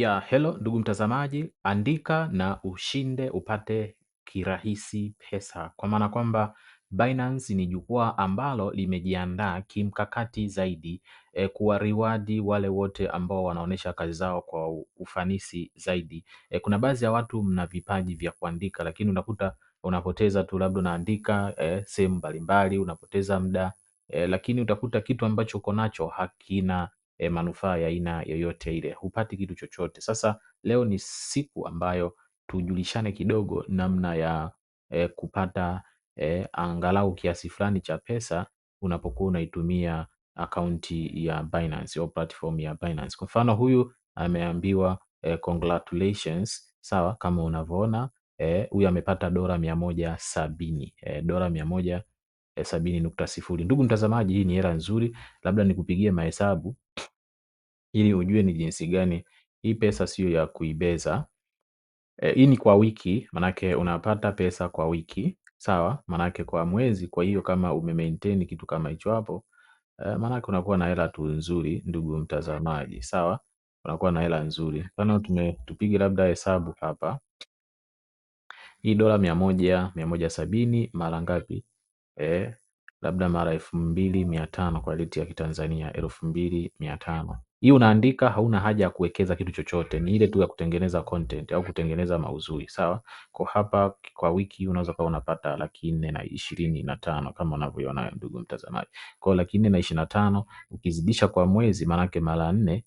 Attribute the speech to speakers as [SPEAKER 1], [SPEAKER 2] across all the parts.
[SPEAKER 1] Hello ndugu mtazamaji, andika na ushinde upate kirahisi pesa. Kwa maana kwamba Binance ni jukwaa ambalo limejiandaa kimkakati zaidi kuwa reward wale wote ambao wanaonesha kazi zao kwa ufanisi zaidi. Kuna baadhi ya watu mna vipaji vya kuandika lakini unakuta unapoteza tu, labda unaandika sehemu mbalimbali, unapoteza muda lakini utakuta kitu ambacho uko nacho hakina manufaa ya aina yoyote ile, hupati kitu chochote. Sasa leo ni siku ambayo tujulishane kidogo namna ya kupata angalau kiasi fulani cha pesa unapokuwa unaitumia akaunti ya Binance au platform ya Binance. Kwa mfano huyu ameambiwa congratulations, sawa, kama unavyoona huyu amepata dola 170 dola 170.0. Ndugu mtazamaji, hii ni hela nzuri, labda nikupigie mahesabu ili ujue ni jinsi gani hii pesa sio ya kuibeza. Hii ni kwa wiki, manake unapata pesa kwa wiki, sawa, manake kwa mwezi. Kwa hiyo kama maintain kitu kama hicho hapo, manake unakuwa na hela tu nzuri, ndugu mtazamaji, sawa, unakuwa na hela nzuri. Mfano tupige labda hesabu hapa, hii dola 170 mara ngapi? Labda mara 2500 kwa rate ya Kitanzania 2500. Hii unaandika, hauna haja ya kuwekeza kitu chochote, ni ile tu ya kutengeneza content au kutengeneza maudhui, sawa. Kwa hapa kwa wiki unaweza kuwa unapata 425 kama unavyoona ndugu mtazamaji. Kwa 425 ukizidisha kwa mwezi, manake mara 4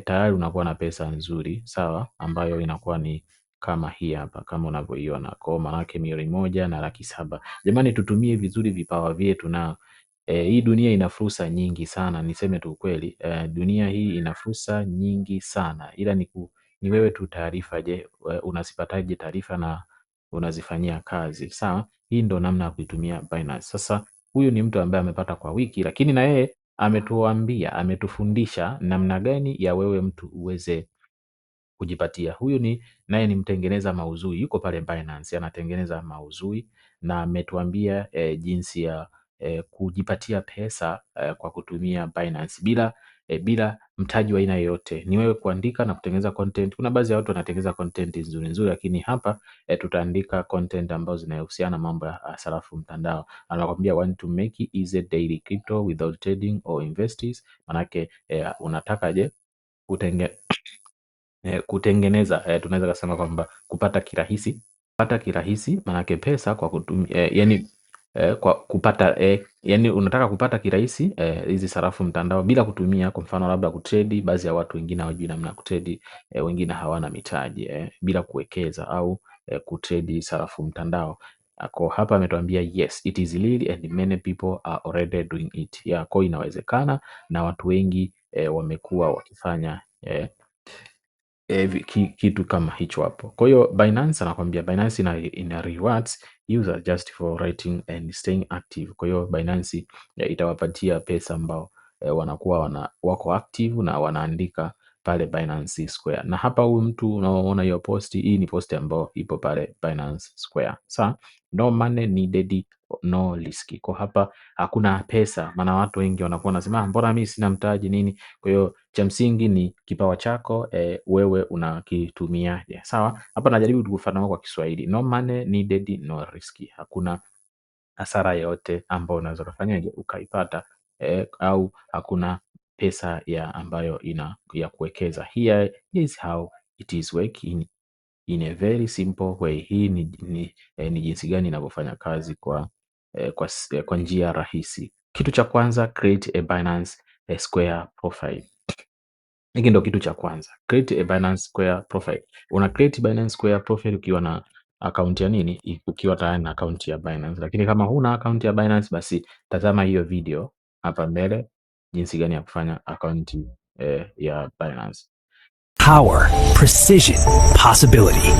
[SPEAKER 1] tayari unakuwa na pesa nzuri, sawa, ambayo inakuwa ni kama hii hapa, kama unavyoiona. Kwa manake 1,107,000. Jamani, tutumie vizuri vipawa vyetu na hii dunia ina fursa nyingi sana, niseme tu ukweli. Dunia hii ina fursa nyingi sana, ila ni wewe tu taarifa. Je, unazipataje taarifa na unazifanyia kazi? Sawa, hii ndo namna ya kuitumia Binance. Sasa huyu ni mtu ambaye amepata kwa wiki, lakini na yeye ametuambia, ametufundisha namna gani ya wewe mtu uweze kujipatia. Huyu naye ni mtengeneza maudhui, yuko pale Binance anatengeneza maudhui na ametuambia jinsi ya kujipatia pesa kwa kutumia Binance bila mtaji wa aina yoyote. Ni wewe kuandika na kutengeneza content. Kuna baadhi ya watu wanatengeneza content nzuri nzuri, lakini hapa tutaandika content ambazo zinahusiana mambo ya sarafu mtandao. Anakuambia want to make it easy daily crypto without trading or investors. Manake unataka kutengeneza tunaweza kusema kwamba kupata kirahisi, manake pesa kwa kutumia kwa kupata yani unataka kupata kirahisi hizi sarafu mtandao bila kutumia, kwa mfano labda kutrade. Baadhi ya watu wengine hawajui namna ya kutrade, wengine hawana mitaji bila kuwekeza au kutrade sarafu mtandao. Kwa hapa ametuambia yes it is real and many people are already doing it. Kwa inawezekana na watu wengi wamekuwa wakifanya kitu kama hicho hapo. Kwa hiyo Binance anakuambia Binance ina rewards user just for writing and staying active. Kwa hiyo Binance itawapatia pesa ambao wanakuwa wako active na wanaandika pale Binance Square. Na hapa huyu mtu unaoona hiyo posti, hii ni posti ambayo ipo pale Binance Square. Sawa, no money needed, no risk. Kwa hapa hakuna pesa, maana watu wengi wanakuwa wanasema mbona mimi sina mtaji nini. Kwa hiyo cha msingi ni kipawa chako wewe unakitumia. Sawa, hapa najaribu kufafanua kwa Kiswahili. No money needed, no risk. Hakuna hasara yoyote ambayo unaweza kufanyaje ukaipata au hakuna pesa ambayo ya kuwekeza. Here is how it is working in a very simple way. Hii ni jinsi gani inavyofanya kazi kwa njia rahisi. Kitu cha kwanza, create a Binance Square profile. Hiki ndio kitu cha kwanza, create a Binance Square profile. Una create Binance Square profile ukiwa na account ya nini? Ukiwa tayari na account ya Binance. Lakini kama huna account ya Binance, basi tazama hiyo video hapa mbele jinsi gani ya kufanya account ya Binance.
[SPEAKER 2] Power, precision, possibility.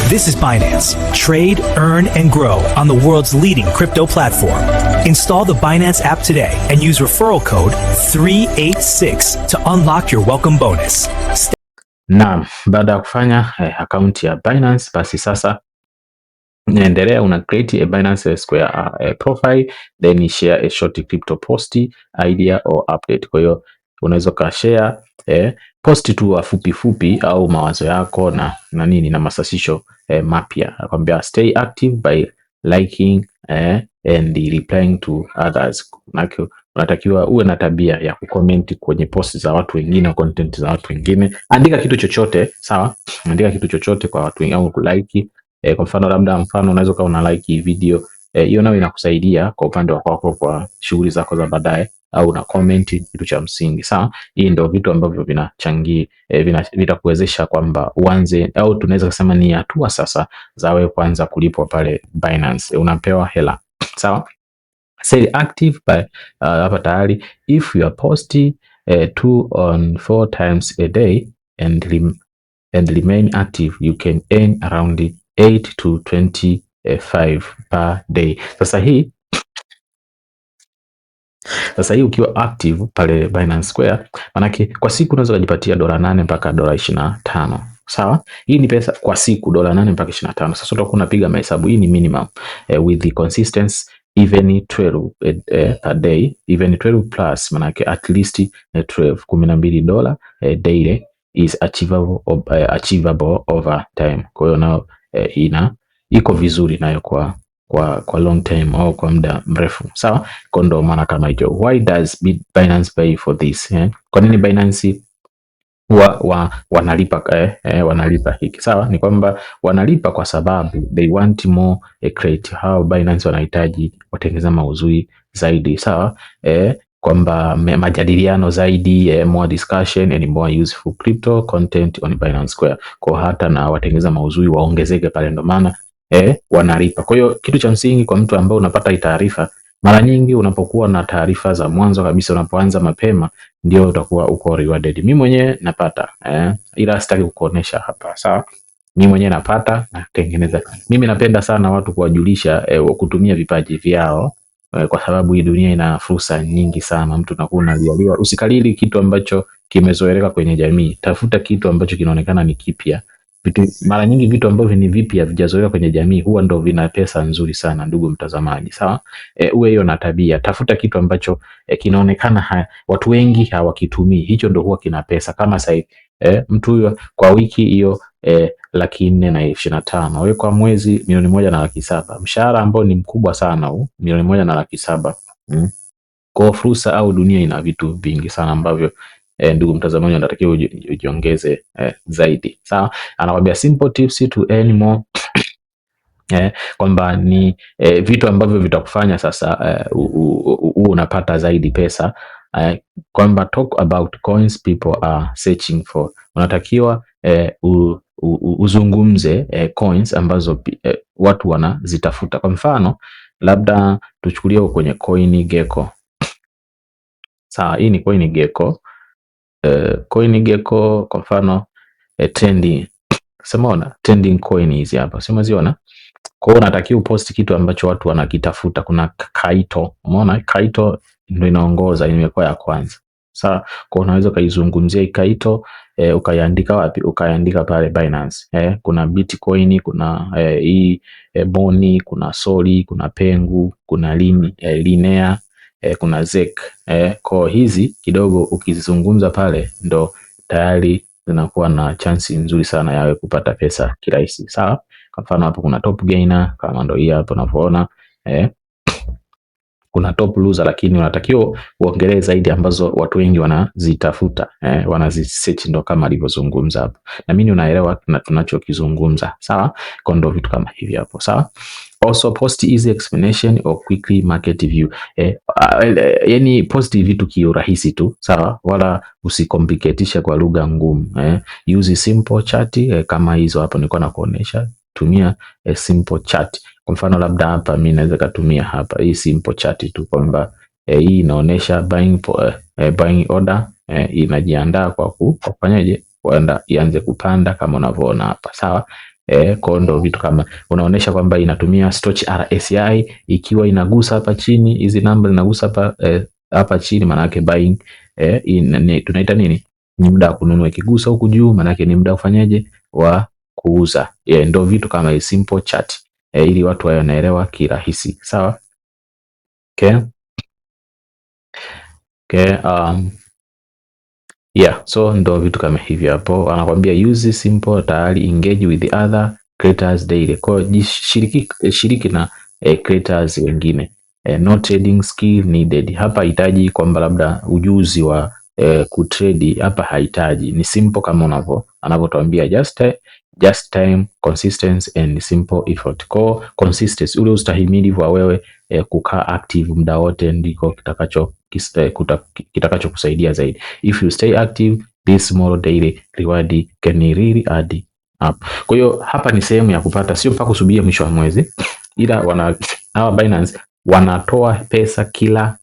[SPEAKER 2] This is Binance. Trade, earn, and grow on the world's leading crypto platform. Install the Binance app today and use referral code 386 to unlock your welcome bonus.
[SPEAKER 1] Naam, baada ya kufanya account ya Binance, basi sasa naendelea, una create a Binance Square profile, then share a short crypto post, idea or update. Kwa hiyo unaweza ka share post tu fupi fupi au mawazo yako na nini na masasisho mapya. Nakwambia stay active by liking and replying to others. Unatakiwa uwe na tabia ya kucomment kwenye post za watu wengine, content za watu wengine. Andika kitu chochote, sawa? Andika kitu chochote kwa watu wengine au kulike. Kwa mfano labda unaweza kuwa una like video hiyo, nayo inakusaidia kwa upande wako kwa shughuli zako za baadaye, au una comment kitu cha msingi, sawa? Hii ndio vitu ambavyo vinachangia vitakuwezesha kwamba uanze, au tunaweza kusema ni hatua sasa za wewe kuanza kulipwa pale Binance, unapewa hela, sawa? Stay active by hapa tayari, if you are posting 2 or 4 times a day and remain active, you can earn around 8 to 25 per day. Sasa hii ukiwa active pale Binance Square, manake kwa siku unaweza kujipatia $8 mpaka $25. Sawa? Hii ni pesa kwa siku, $8 mpaka $25. Sasa utakuwa unapiga mahesabu, hii ni minimum with the consistency even 12 per day, even 12 plus, manake at least $12 daily is achievable over time. Kwa hiyo nao iko vizuri nayo kwa long time au kwa muda mrefu, sawa? Kwa ndo maana kama hiyo. Why does Binance pay for this? Kwa nini Binance wanalipa wanalipa hiki, sawa? Ni kwamba wanalipa kwa sababu they want more create. How Binance wanahitaji watengeneza maudhui zaidi, sawa? Kwamba majadiliano zaidi, more discussion and more useful crypto content on Binance Square. Kwa hata na watengeneza maudhui waongezeke pale, ndo maana wanalipa. Kwa hiyo kitu cha msingi kwa mtu ambaye unapata hii taarifa, mara nyingi unapokuwa na taarifa za mwanzo kabisa, unapoanza mapema, ndio utakuwa uko rewarded. Mimi mwenyewe napata ila sitaki kukuonesha hapa, sawa? Mimi mwenyewe napata na tengeneza. Mimi napenda sana watu kuwajulisha kutumia vipaji vyao, kwa sababu hii dunia ina fursa nyingi sana. Mtu unakuwa unalialiwa, usikalili kitu ambacho kimezoeleka kwenye jamii. Tafuta kitu ambacho kinaonekana ni kipya. Mara nyingi vitu ambavyo ni vipya havijazoeleka kwenye jamii huwa ndo vina pesa nzuri sana, ndugu mtazamaji, sawa? Uwe hiyo na tabia, tafuta kitu ambacho kinaonekana watu wengi hawakitumii, hicho ndo huwa kina pesa. Kama sasa mtu huyo kwa wiki hiyo 425,000, wewe kwa mwezi 1,700,000, mshahara ambao ni mkubwa sana huu, 1,700,000. Kwa fursa au dunia ina vitu vingi sana ambavyo ndugu mtazamaji unatakiwa ujiongeze zaidi, sawa? Anakuambia simple tips to earn more, kwamba ni vitu ambavyo vitakufanya sasa unapata zaidi pesa, kwamba talk about coins people are searching for. Unatakiwa uzungumze coins ambazo watu wanazitafuta. Kwa mfano labda tuchukulie kwenye CoinGecko. Sawa, hii ni CoinGecko. CoinGecko kwa mfano trending. Sema trending coin hizi hapa. Sema ziona. Kwa hiyo unatakiwa upost kitu ambacho watu wanakitafuta. Kuna Kaito. Umeona Kaito ndio inaongoza, imekuwa ya kwanza. Sawa, kwa unaweza kaizungumzia Kaito, ukaiandika wapi? Ukaiandika pale Binance. Kuna Bitcoin, kuna hii Boni, kuna Soli, kuna Pengu, kuna Linea, kuna Zek. Kwa hizi kidogo ukizungumza pale ndo tayari zinakuwa na chansi nzuri sana yawe kupata pesa kirahisi, sawa? Kwa mfano hapo kuna top gainer kama ndo hii hapo unavyoona, kuna top loser, lakini unatakiwa uongelee zaidi ambazo watu wengi wanazitafuta, wanazisearch, ndo kama alivyozungumza hapo, na mimi unaelewa tunachokizungumza, sawa? Kwa ndo vitu kama hivi hapo, sawa? Also post easy explanation or quickly market view. Yani post vitu kiurahisi tu, sawa? Wala usikompliketisha kwa lugha ngumu. Use simple chat kama hizo hapo nilikuwa nakuonesha. Tumia simple chat. Kwa mfano labda hapa mimi naweza kutumia hapa hii simple chat tu, kwamba hii inaonesha buying order, inajiandaa kwa kufanyaje, kwenda ianze kupanda kama unavyoona hapa, sawa? Kwa ndo vitu kama unaonesha kwamba inatumia Stoch RSI, ikiwa inagusa hapa chini, hizi namba zinagusa hapa chini, maana yake buying, tunaita nini, ni muda wa kununua. Ikigusa huku juu, maana yake ni muda ufanyaje wa kuuza. Ndo vitu kama hii simple chat, ili watu wao wanaelewa kirahisi, sawa? Okay. Yeah, so ndo vitu kama hivyo hapo. Anakwambia use simple, tayari engage with the other creators daily. Kwa hiyo shiriki na creators wengine. No trading skill needed. Hapa hahitaji kwamba labda ujuzi wa kutrade, hapa hahitaji. Ni simple kama anavyotuambia just time, consistency and simple effort. Kwa consistency, ule ustahimilivu wa wewe kukaa active muda wote ndiko kitakacho kusaidia zaidi. If you stay active, this small daily reward can really add up. Kwa hiyo hapa ni sehemu ya kupata, sio mpaka kusubiria mwisho wa mwezi, ila hawa Binance wanatoa pesa kila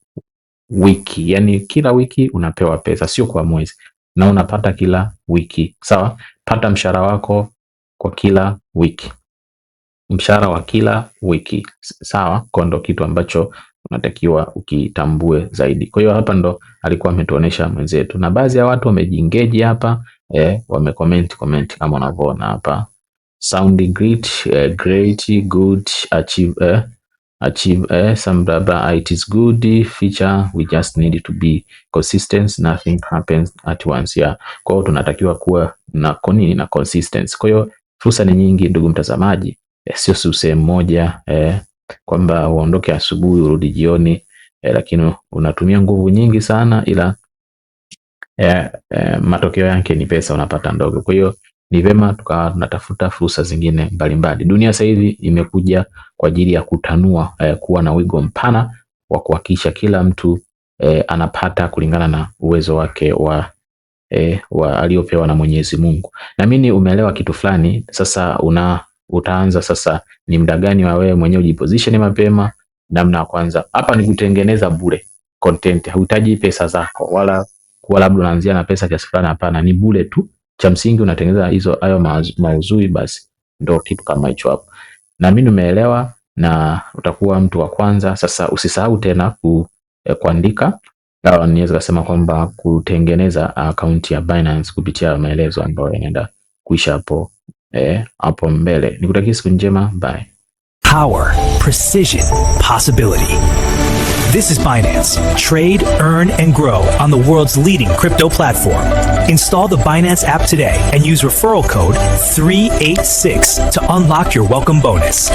[SPEAKER 1] wiki, yani kila wiki unapewa pesa, sio kwa mwezi, na unapata kila wiki. Sawa, pata mshahara wako kwa kila wiki, mshahara wa kila wiki. Sawa, kwa ndo kitu ambacho unatakiwa ukitambue zaidi. Kwa hiyo hapa ndo alikuwa ametuonesha mwenzetu, na baadhi ya watu wamejiengage hapa, wamecomment kama unavyoona hapa, sounding great, good, achieve some blah blah, it is good feature, we just need to be consistent, nothing happens at once. Yeah, kwa hiyo tunatakiwa kuwa na konini na consistency. Kwa hiyo fursa ni nyingi ndugu mtazamaji, sio sehemu moja, kwamba uondoke asubuhi urudi jioni, lakini unatumia nguvu nyingi sana, ila matokeo yake ni pesa unapata ndogo. Kwa hiyo ni vema tukawa tunatafuta fursa zingine mbalimbali. Dunia sasa hivi imekuja kwa ajili ya kutanua, kuwa na wigo mpana wa kuhakikisha kila mtu anapata kulingana na uwezo wake wa aliopewa na Mwenyezi Mungu. Na mimi umeelewa kitu fulani sasa, utaanza sasa ni muda gani wa wewe mwenyewe ujiposition mapema. Namna ya kwanza hapa ni kutengeneza bure content, hauhitaji pesa zako wala kuwa labda unaanzia na pesa kiasi fulani, hapana, ni bure tu. Cha msingi unatengeneza hayo mauzui, basi ndio kitu kama hicho hapo. Na mimi nimeelewa, na utakuwa mtu wa kwanza. Sasa usisahau tena kuandika, au niweza kusema kwamba kutengeneza account ya Binance kupitia maelezo ambayo yanaenda kuisha hapo mbele. Nikutakia siku njema, bye.
[SPEAKER 2] Power, precision, possibility. This is Binance. Trade, earn, and grow on the world's leading crypto platform. Install the Binance app today and use referral code 386 to unlock your welcome bonus.